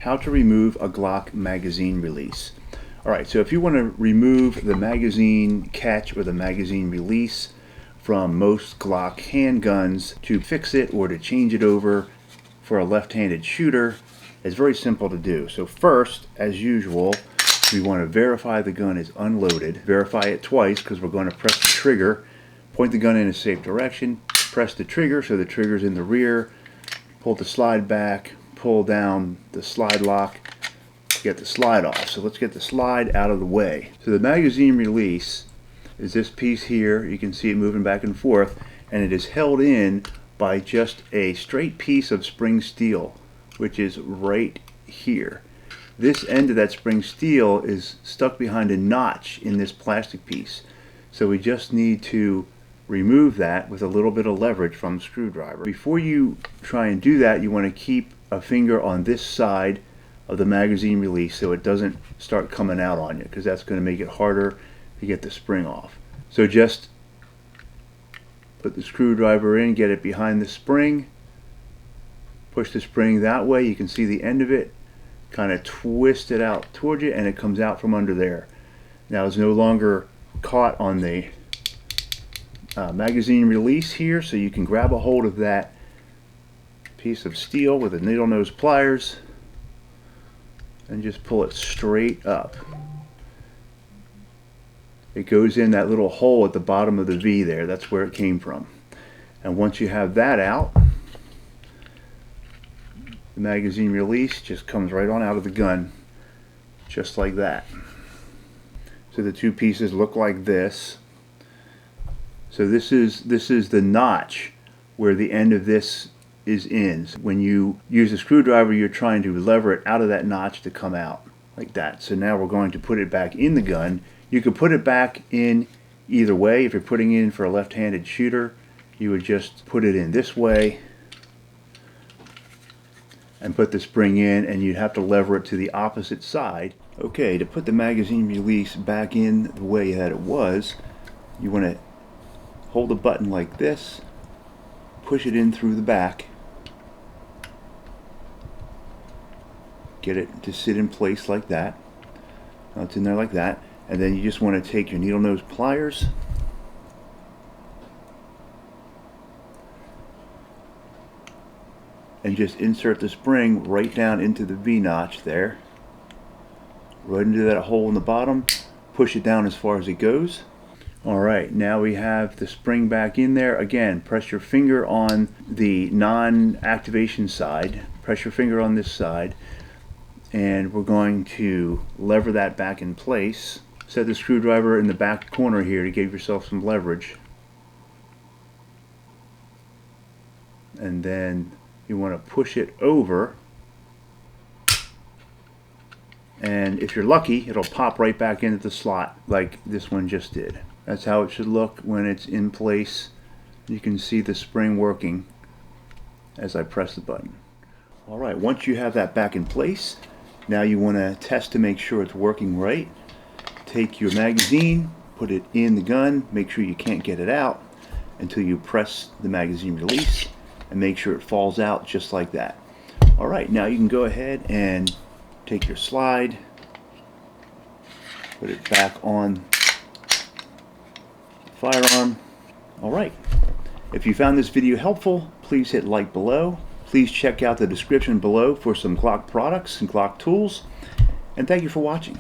how to remove a Glock magazine release. Alright, so if you want to remove the magazine catch or the magazine release from most Glock handguns, to fix it or to change it over for a left-handed shooter, it's very simple to do. So first, as usual, we want to verify the gun is unloaded. Verify it twice because we're going to press the trigger, point the gun in a safe direction, press the trigger so the trigger's in the rear, pull the slide back, pull down the slide lock, get the slide off. So let's get the slide out of the way. So the magazine release is this piece here. You can see it moving back and forth, and it is held in by just a straight piece of spring steel, which is right here. This end of that spring steel is stuck behind a notch in this plastic piece. So we just need to remove that with a little bit of leverage from the screwdriver. Before you try and do that, you want to keep a finger on this side of the magazine release so it doesn't start coming out on you, because that's going to make it harder to get the spring off. So just put the screwdriver in, get it behind the spring, push the spring that way. You can see the end of it, kind of twist it out towards you, and it comes out from under there. Now it's no longer caught on the magazine release here, so you can grab a hold of that piece of steel with the needle nose pliers and just pull it straight up. It goes in that little hole at the bottom of the V there. That's where it came from. And once you have that out, the magazine release just comes right on out of the gun, just like that. So the two pieces look like this. So this is the notch where the end of this is in. When you use a screwdriver, you're trying to lever it out of that notch to come out like that. So now we're going to put it back in the gun. You could put it back in either way. If you're putting it in for a left-handed shooter, you would just put it in this way and put the spring in, and you'd have to lever it to the opposite side. Okay, to put the magazine release back in the way that it was, you want to hold the button like this, push it in through the back, get it to sit in place like that. Now it's in there like that, and then you just want to take your needle nose pliers and just insert the spring right down into the V notch there, right into that hole in the bottom. Push it down as far as it goes. Alright, now we have the spring back in there. Again, press your finger on the non-activation side, press your finger on this side, and we're going to lever that back in place. Set the screwdriver in the back corner here to give yourself some leverage. And then you want to push it over, and if you're lucky, it'll pop right back into the slot like this one just did. That's how it should look when it's in place. You can see the spring working as I press the button. Alright, once you have that back in place, now you want to test to make sure it's working right. Take your magazine, put it in the gun, make sure you can't get it out until you press the magazine release, and make sure it falls out just like that. Alright, now you can go ahead and take your slide, put it back on the firearm. Alright, if you found this video helpful, please hit like below. Please check out the description below for some Glock products and Glock tools. And thank you for watching.